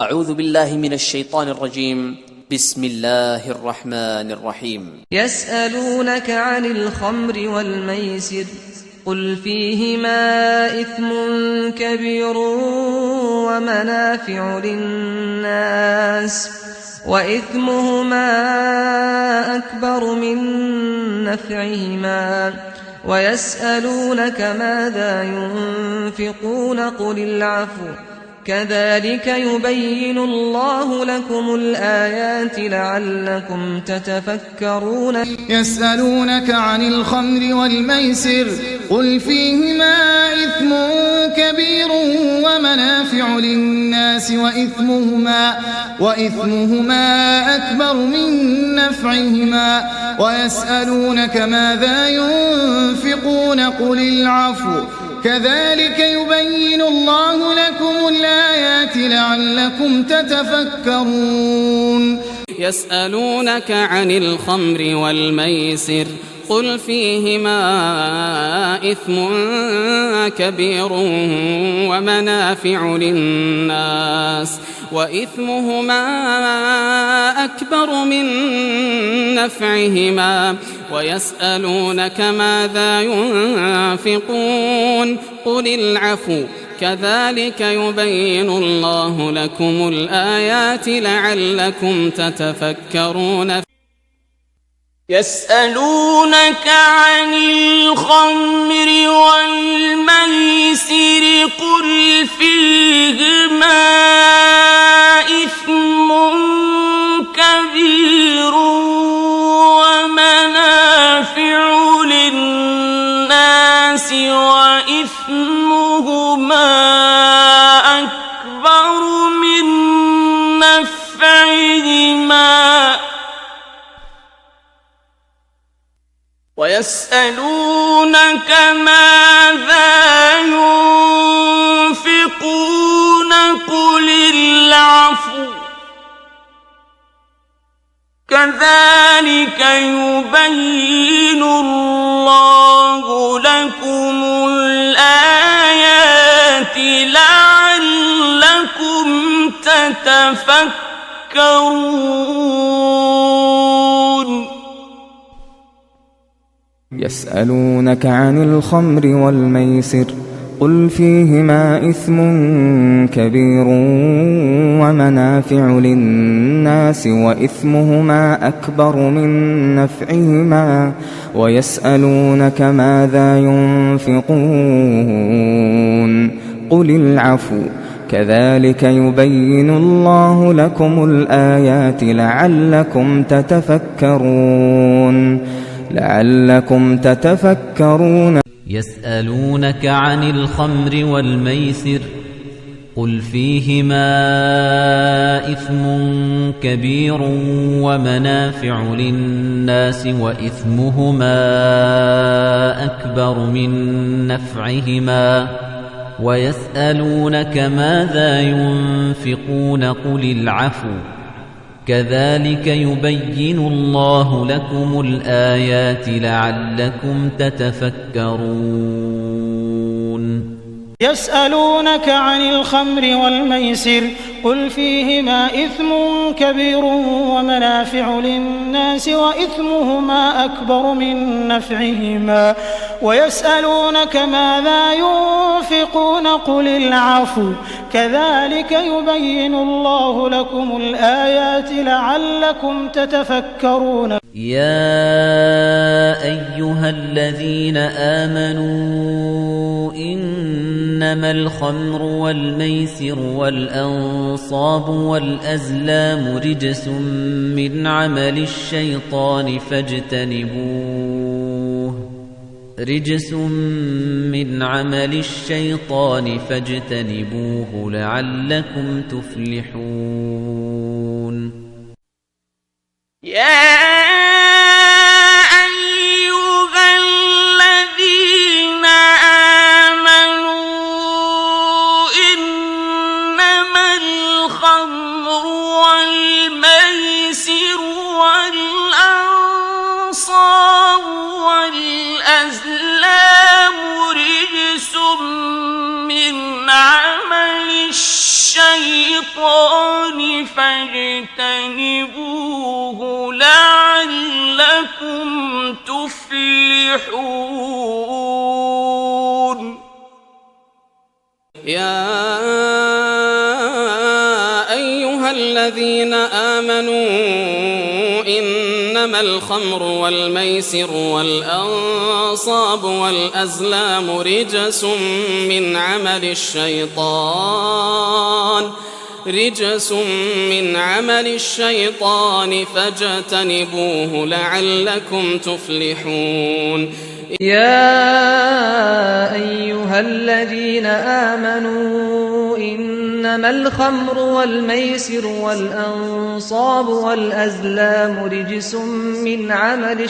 أعوذ بالله من الشيطان الرجيم. بسم الله الرحمن الرحيم. يسألونك عن الخمر والميسر قل فيهما إثم كبير ومنافع للناس وإثمهما أكبر من نفعهما ويسألونك ماذا ينفقون قل العفو كذلك يبين الله لكم الآيات لعلكم تتفكرون. يسألونك عن الخمر والميسر قل فيهما إثم كبير ومنافع للناس وإثمهما أكبر من نفعهما ويسألونك ماذا ينفقون قل العفو كذلك يبين الله لكم الآيات لعلكم تتفكرون. يسألونك عن الخمر والميسر قل فيهما إثم كبير ومنافع للناس وإثمهما أكبر من نفعهما ويسألونك ماذا ينفقون قل العفو كذلك يبين الله لكم الآيات لعلكم تتفكرون. يسألونك عن الخمر والميسر قل فيهما إثم كبير ومنافع للناس وإثمهما أكبر من نفعهما ويسألونك ماذا ينفقون قل العفو كذلك يبين الله لكم الآيات لعلكم تتفكرون. يسألونك عن الخمر والميسر قل فيهما إثم كبير ومنافع للناس وإثمهما أكبر من نفعهما ويسألونك ماذا ينفقون قل العفو كذلك يبين الله لكم الآيات لعلكم تتفكرون. يسألونك عن الخمر والميسر قل فيهما إثم كبير ومنافع للناس وإثمهما أكبر من نفعهما ويسألونك ماذا ينفقون قل العفو كذلك يبين الله لكم الآيات لعلكم تتفكرون. يسألونك عن الخمر والميسر قل فيهما إثم كبير ومنافع للناس وإثمهما أكبر من نفعهما ويسألونك ماذا ينفقون قل العفو كذلك يبين الله لكم الآيات لعلكم تتفكرون. يا أيها الذين آمنوا إنما الخمر والميسر والأنصاب والأزلام رجس من عمل الشيطان فاجتنبوه لعلكم تفلحون. يا أيها الذين آمنوا إنما الخمر والميسر والأنصاب والأزلام رجس من عمل الشيطان فاجتنبوه لعلكم تفلحون يا أيها الذين آمنوا إنما الخمر والميسر والأنصاب والأزلام رجس من عمل الشيطان فاجتنبوه لعلكم تفلحون يا أيها الذين آمنوا إنما الخمر والميسر والأنصاب والأزلام رجس من عمل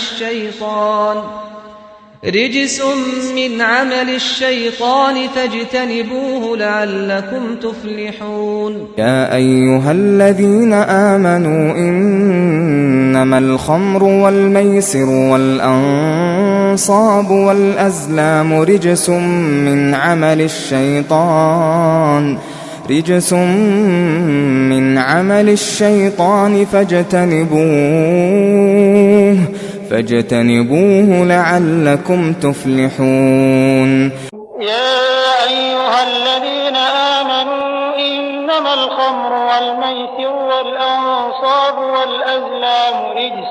الشيطان فاجتنبوه لعلكم تفلحون يا أيها الذين آمنوا إنما الخمر والميسر والأنصاب والأزلام رجس من عمل الشيطان فاجتنبوه لعلكم تفلحون يا أيها الذين آمنوا إنما الخمر والميسر والأنصاب والأزلام رجس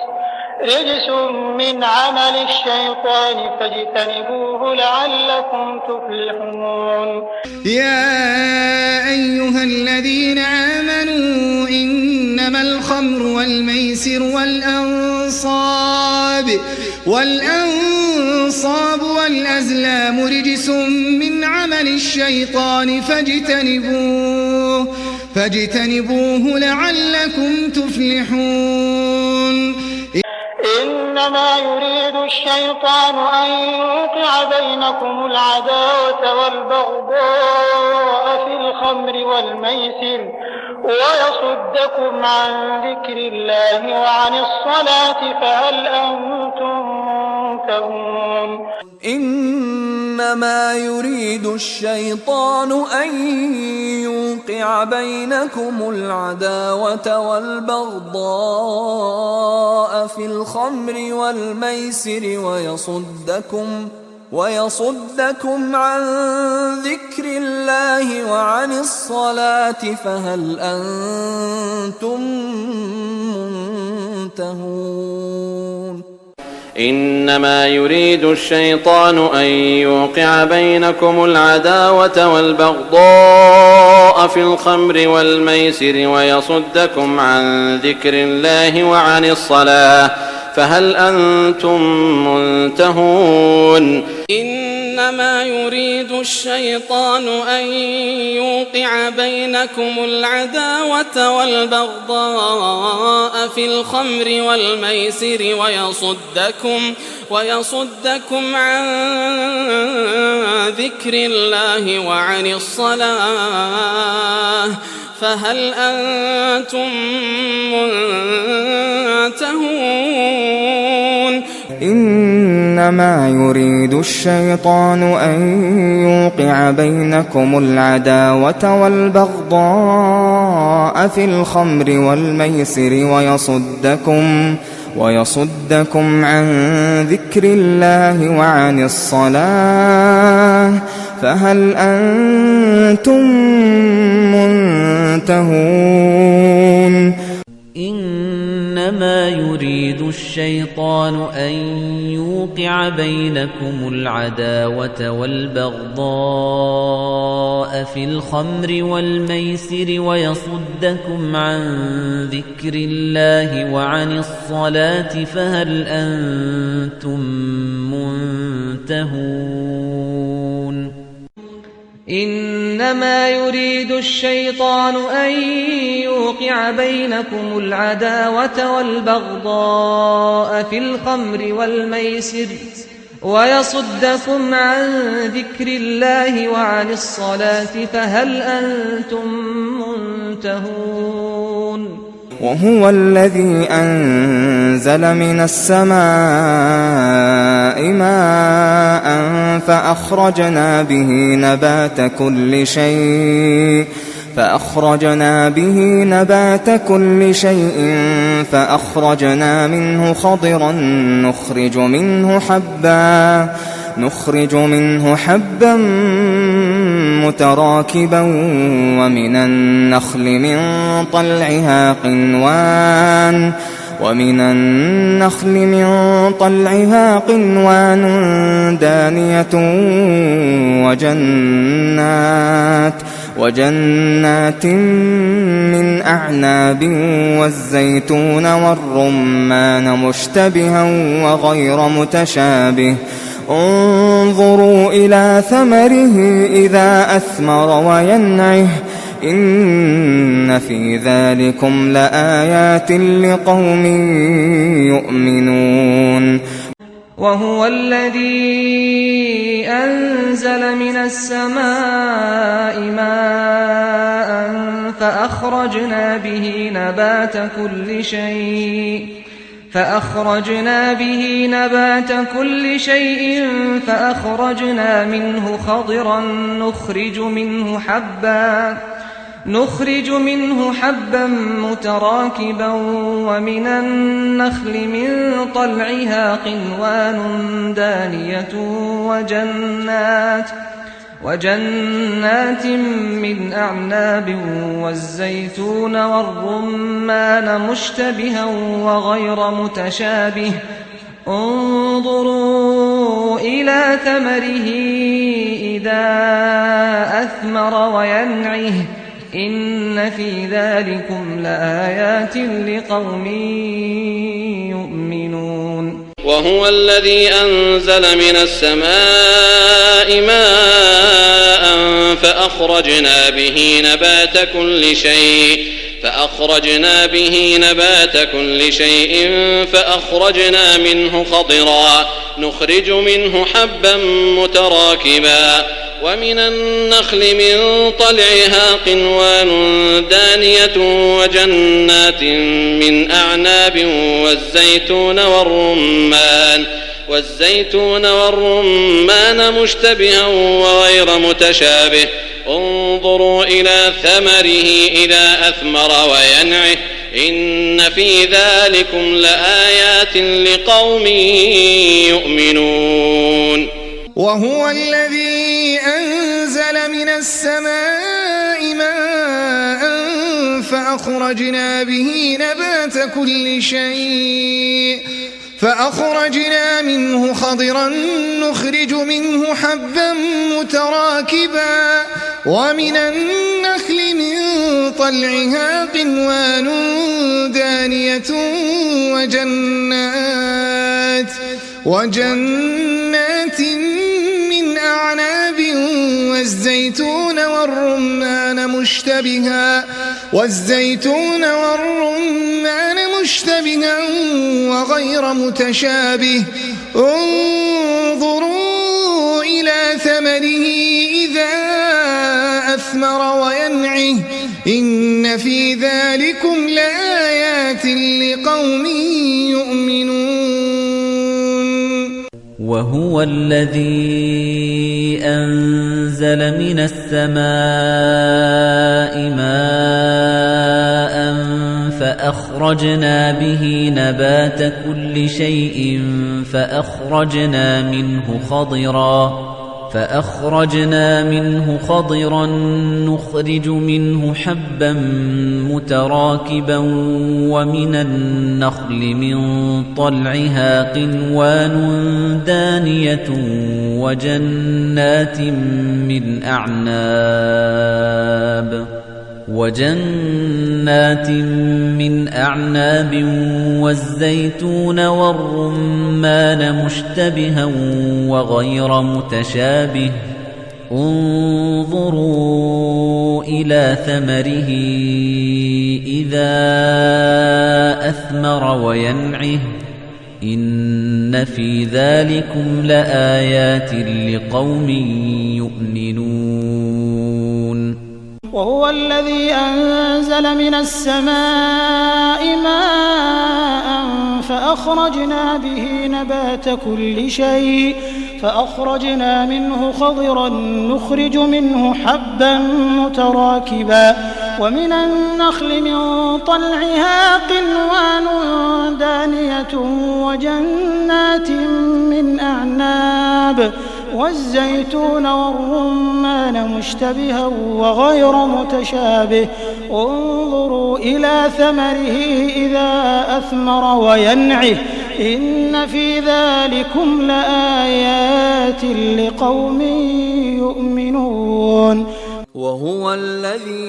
من عمل الشيطان فاجتنبوه لعلكم تفلحون يا أيها الذين آمنوا إنما الخمر والميسر والأنصاب والأزلام رجس من عمل الشيطان فاجتنبوه لعلكم تفلحون إنما يريد الشيطان أن يوقع بينكم العداوة والبغضاء في الخمر والميسر ويصدكم عن ذكر الله وعن الصلاة فهل أنتم منتهون إنما يريد الشيطان أن يوقع بينكم العداوة والبغضاء في الخمر والميسر ويصدكم عن ذكر الله وعن الصلاة فهل أنتم منتهون إنما يريد الشيطان أن يوقع بينكم العداوة والبغضاء في الخمر والميسر ويصدكم عن ذكر الله وعن الصلاة فهل أنتم منتهون إنما يريد الشيطان أن يوقع بينكم العداوة والبغضاء في الخمر والميسر ويصدكم عن ذكر الله وعن الصلاة فهل أنتم منتهون إنما يريد الشيطان أن يوقع بينكم العداوة والبغضاء في الخمر والميسر ويصدكم عن ذكر الله وعن الصلاة فهل أنتم منتهون إنما يريد الشيطان أن يوقع بينكم العداوة والبغضاء في الخمر والميسر ويصدكم عن ذكر الله وعن الصلاة فهل أنتم منتهون إنما يريد الشيطان أن يوقع بينكم العداوة والبغضاء في الخمر والميسر ويصدكم عن ذكر الله وعن الصلاة فهل أنتم منتهون وهو الذي أنزل من السماء ماء فأخرجنا به نبات كل شيء فأخرجنا به نبات كل شيء فأخرجنا منه خضرا نخرج منه حبا متراكبا ومن النخل من طلعها قنوان دانية وجنات من أعناب والزيتون والرمان مشتبها وغير متشابه انظروا إلى ثمره إذا أثمر وينعه إن في ذلكم لآيات لقوم يؤمنون وهو الذي أنزل من السماء ماء فأخرجنا به نبات كل شيء فأخرجنا منه خضرا نخرج منه حبا متراكبا ومن النخل من طلعها قنوان دانية وجنات من أعناب والزيتون والرمان مشتبها وغير متشابه انظروا إلى ثمره إذا أثمر وينعه إن في ذلكم لآيات لقوم يؤمنون وهو الذي أنزل من السماء ماء فأخرجنا به نبات كل شيء فأخرجنا منه خضرا نخرج منه حبا متراكبا ومن النخل من طلعها قنوان دانية وجنات من أعناب والزيتون والرمان مشتبها وغير متشابه انظروا إلى ثمره إذا أثمر وينعه إن في ذلكم لآيات لقوم يؤمنون وهو الذي أنزل من السماء ماء فأخرجنا منه خضرا نخرج منه حبا متراكبا ومن النخل من طلعها قنوان دانية وجنات من أعناب والزيتون والرمان مشتبها وغير متشابه انظروا إلى ثمره إذا أثمر وينعه إن في ذلكم لآيات لقوم يؤمنون وهو الذي أنزل من السماء ماء فأخرجنا به نبات كل شيء فأخرجنا منه خضرا نخرج منه حبا متراكبا ومن النخل من طلعها قنوان دانية وجنات من أعناب والزيتون والرمان مشتبها وغير متشابه انظروا إلى ثمره إذا أثمر وينعه إن في ذلكم لآيات لقوم يؤمنون وهو الذي أنزل من السماء ماء فأخرجنا به نبات كل شيء فأخرجنا منه خضرا نخرج منه حبا متراكبا ومن النخل من طلعها قنوان دانية وجنات من أعناب والزيتون والرمان مشتبها وغير متشابه انظروا إلى ثمره إذا أثمر وينعه إن في ذلكم لآيات لقوم يؤمنون وهو الذي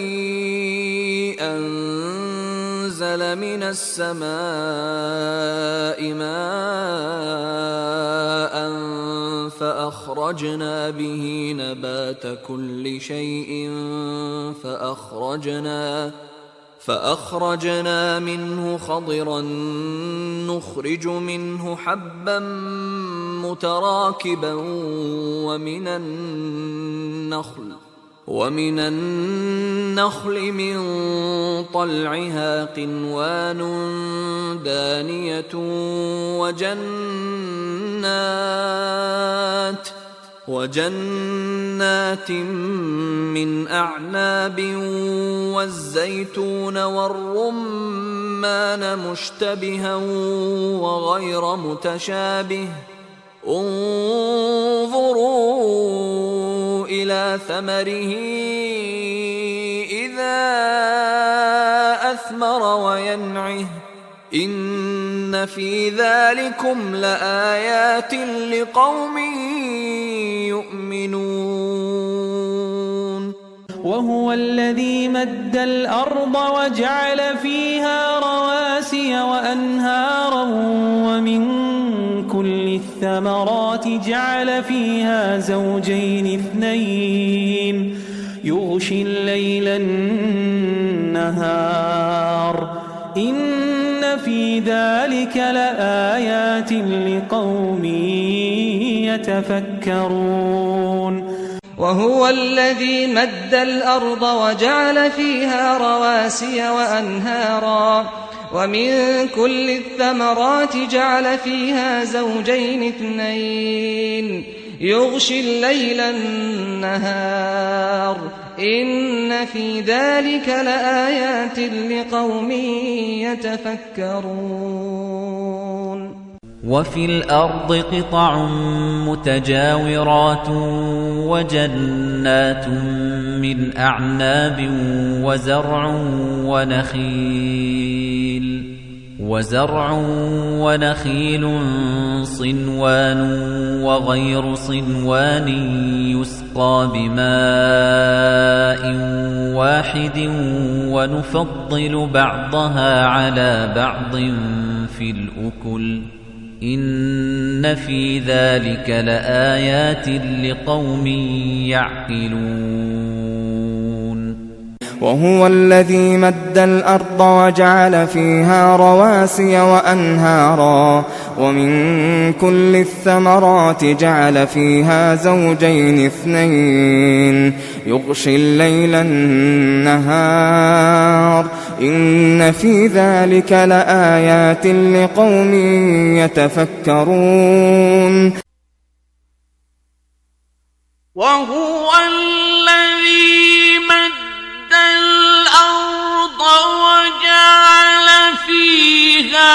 أنزل من السماء ماء فأخرجنا به نبات كل شيء فأخرجنا منه خضرا نخرج منه حبا متراكبا ومن النخل من طلعها قنوان دانية وجنات من أعناب والزيتون والرمان مشتبها وغير متشابه انظروا إلى ثمره إذا أثمر وينعه إن في ذلكم لآيات لقوم يؤمنون وهو الذي مد الأرض وجعل فيها رواسي وأنهارا ومن كل الثمرات جعل فيها زوجين اثنين يغشي الليل النهار إن في ذلك لآيات لقوم يتفكرون وهو الذي مد الأرض وجعل فيها رواسي وأنهارا ومن كل الثمرات جعل فيها زوجين اثنين يغشي الليل النهار إن في ذلك لآيات لقوم يتفكرون وفي الأرض قطع متجاورات وجنات من أعناب وزرع ونخيل صنوان وغير صنوان يسقى بماء واحد ونفضل بعضها على بعض في الأكل إن في ذلك لآيات لقوم يعقلون وهو الذي مد الأرض وجعل فيها رواسي وأنهارا ومن كل الثمرات جعل فيها زوجين اثنين يغشي الليل النهار إن في ذلك لآيات لقوم يتفكرون وهو الذي مد الأرض وجعل فيها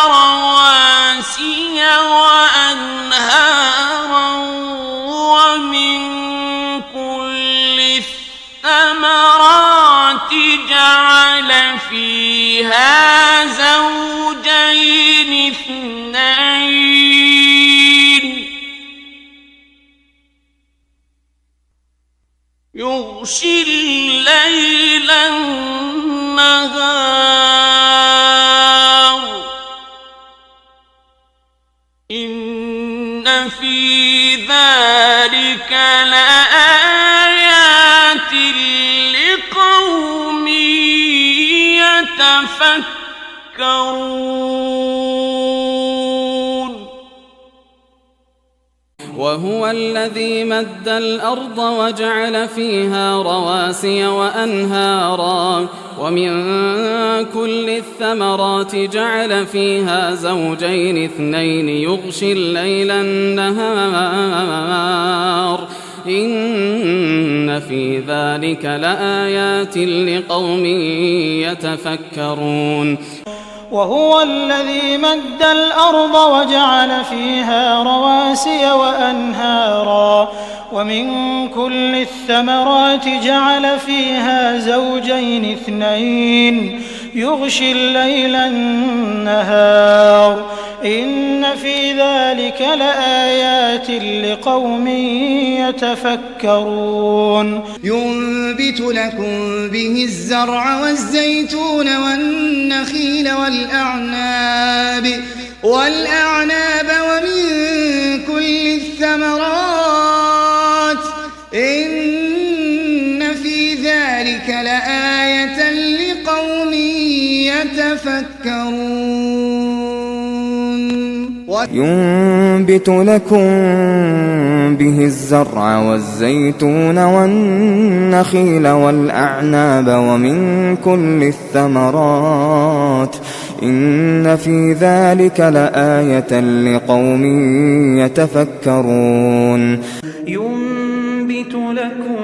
رواسي وأنهارا ومن كل الثمرات جعل فيها زوجين اثنين يغشي الليل النهار إن في ذلك لآيات لقوم يتفكرون وهو الذي مد الأرض وجعل فيها رواسي وأنهارا ومن كل الثمرات جعل فيها زوجين اثنين يغشي الليل النهار إن في ذلك لآيات لقوم يتفكرون وهو الذي مد الأرض وجعل فيها رواسي وأنهارا ومن كل الثمرات جعل فيها زوجين اثنين يغشي الليل النهار إن في ذلك لآيات لقوم يتفكرون ينبت لكم به الزرع والزيتون والنخيل والأعناب ومن كل الثمرات إن في ذلك لآية لقوم يتفكرون ينبت لكم به الزرع والزيتون والنخيل والأعناب ومن كل الثمرات إن في ذلك لآية لقوم يتفكرون ينبت لكم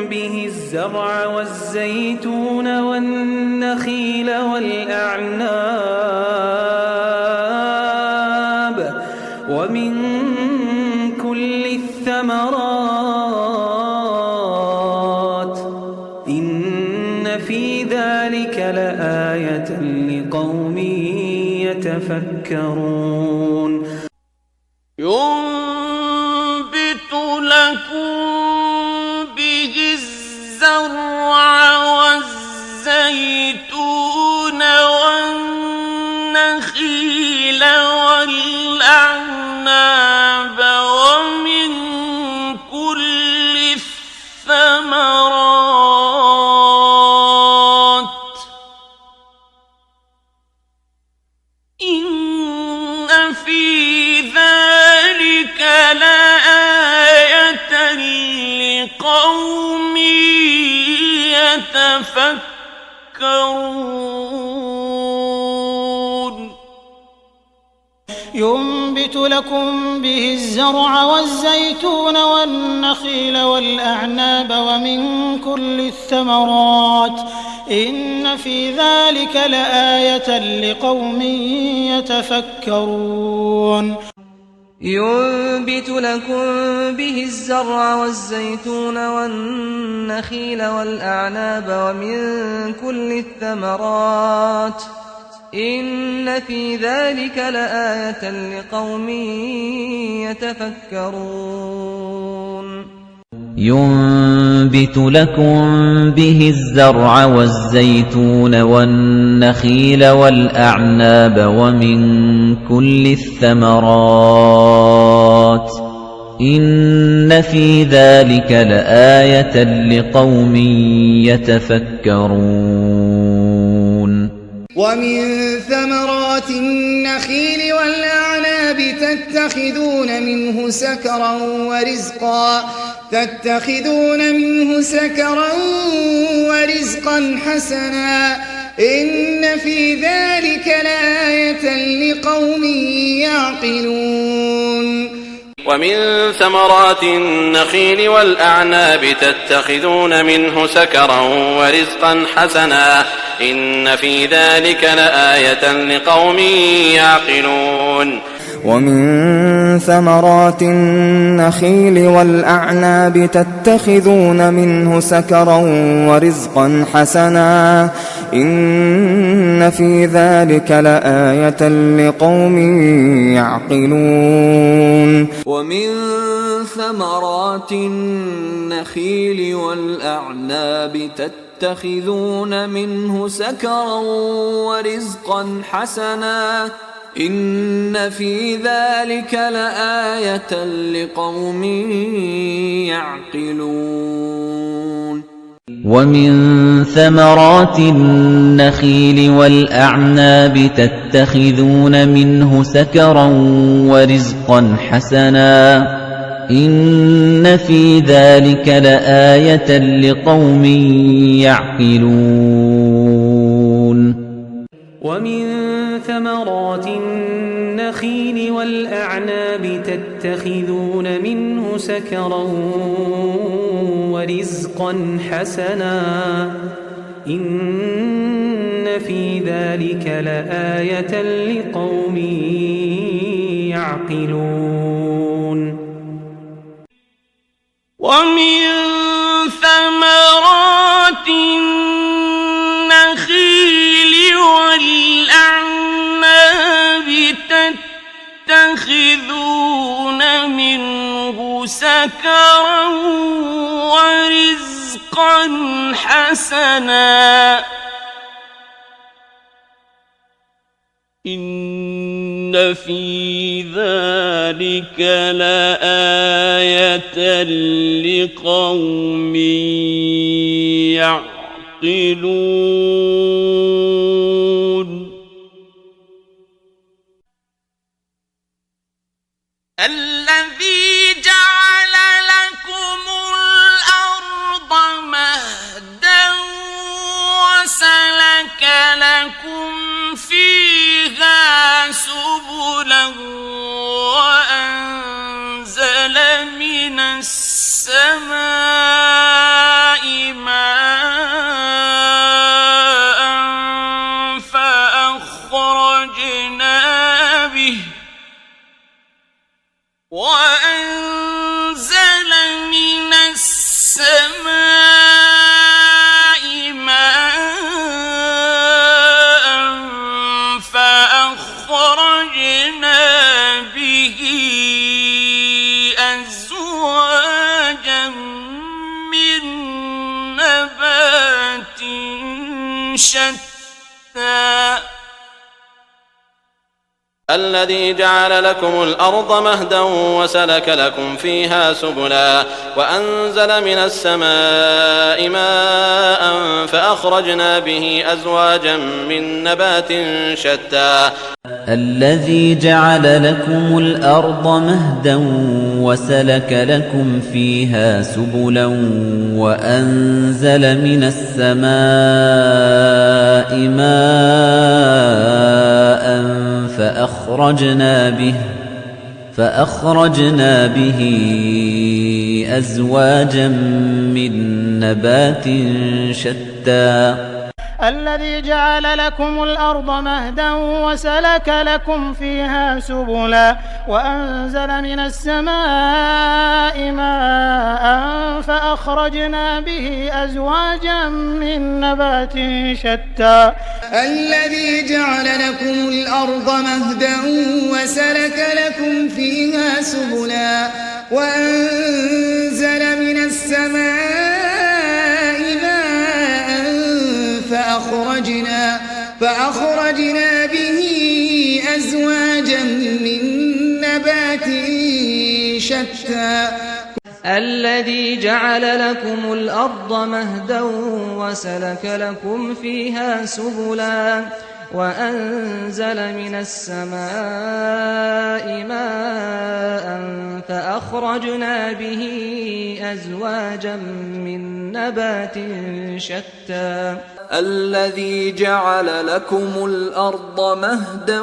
به الزرع والزيتون والنخيل والأعناب ومن كل الثمرات إن في ذلك لآية لقوم يتفكرون ينبت لكم به الزرع والزيتون والنخيل والأعناب ومن كل الثمرات إن في ذلك لآية لقوم يتفكرون ينبت لكم به الزرع والزيتون والنخيل والأعناب ومن كل الثمرات إن في ذلك لآية لقوم يتفكرون ينبت لكم به الزرع والزيتون والنخيل والأعناب ومن كل الثمرات إن في ذلك لآية لقوم يتفكرون ينبت لكم به الزرع والزيتون والنخيل والأعناب ومن كل الثمرات إن في ذلك لآية لقوم يتفكرون ومن ثمرات النخيل والأعناب تتخذون منه سكرا ورزقا حسنا إن في ذلك لآية لقوم يعقلون ومن ثمرات النخيل والأعناب تتخذون منه سكرا ورزقا حسنا إن في ذلك لآية لقوم يعقلون ومن ثمرات النخيل والأعناب تتخذون منه سكرا ورزقا حسنا إن في ذلك لآية لقوم يعقلون ومن ثمرات النخيل والأعناب تتخذون منه سكرا ورزقا حسنا إن في ذلك لآية لقوم يعقلون ومن ثمرات النخيل والأعناب تتخذون منه سكرا ورزقا حسنا إن في ذلك لآية لقوم يعقلون ومن ثمرات النخيل والأعناب تتخذون منه سكرا ورزقا حسنا إن في ذلك لآية لقوم يعقلون ومن ثمرات النخيل والأعناب تتخذون منه سكرا ورزقا حسنا إن في ذلك لآية لقوم يعقلون الذي جعل لكم الأرض مهدا وسلك لكم فيها سبلا وأنزل من السماء ماء وأنزل من السماء ماء فأخرجنا به أزواجا من نبات شتى الذي جعل لكم الأرض مهدا وسلك لكم فيها سبلا وأنزل من السماء ماء فأخرجنا به أزواجا من نبات شتى الذي جعل لكم الأرض مهدا وسلك لكم فيها سبلا وأنزل من السماء ماء فأخرجنا به أزواجا من نبات شتى الذي جعل لكم الأرض مهدا وسلك لكم فيها سبلا وأنزل من السماء ماء فأخرجنا به أزواجا من نبات شتى الذي جعل لكم الأرض مهدا وسلك لكم فيها سبلا وأنزل من السماء ماء فأخرجنا به أزواجا من نبات شتى الذي جعل لكم الأرض مهدا وسلك لكم فيها سبلا وأنزل من السماء ماء فأخرجنا به أزواجا من نبات شتى الذي جعل لكم الأرض مهدا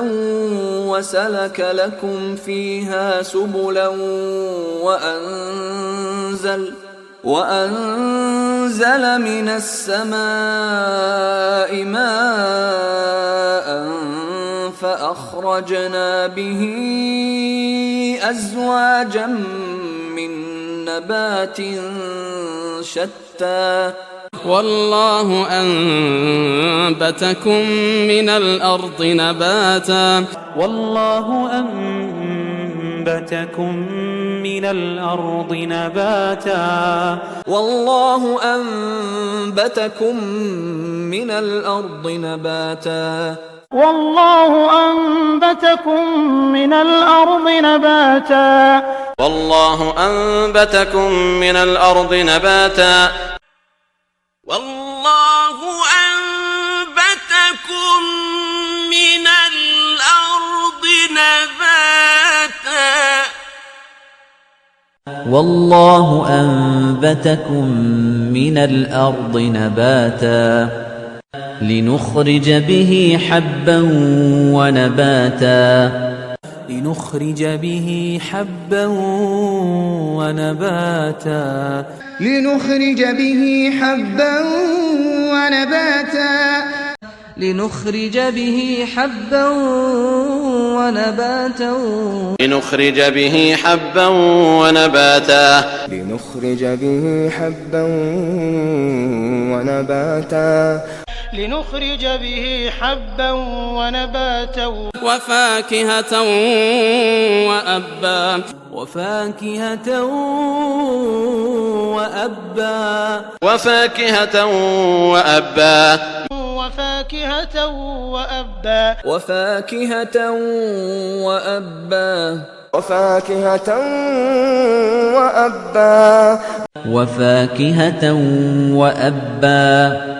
وسلك لكم فيها سبلا وأنزل من السماء ماء فأخرجنا به أزواجا من نبات شتى والله أنبتكم من الأرض نباتا والله أنبتكم من الأرض نباتا والله أنبتكم من الأرض نباتا والله أنبتكم من الأرض نباتا والله أنبتكم من الأرض نباتا والله أنبتكم من الأرض نباتا والله أنبتكم من الأرض نباتا لنخرج به حبا ونباتا لنخرج به حبا ونباتا لنخرج به حبا ونباتا لنخرج به حبا ونباتا لنخرج به حبا ونباتا لنخرج به حبا ونباتا لنخرج به حبا ونباتا وفاكهة وأبا وفاكهة وأبا وفاكهة وأبا وفاكهة وأبا وفاكهة وأبا وفاكهة وأبا وفاكهة وأبا